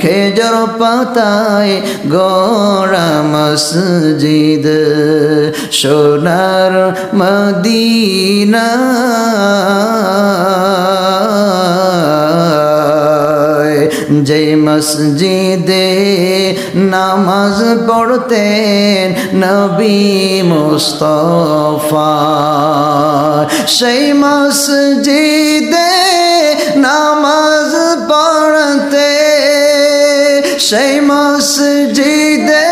খেজুর পাতায় গড়া মসজিদ সোনার মদিনা যে মসজিদে নামাজ পড়তেন নবী মুস্তাফা সেই মসজিদে নামাজ পড়তে সেই মসজিদে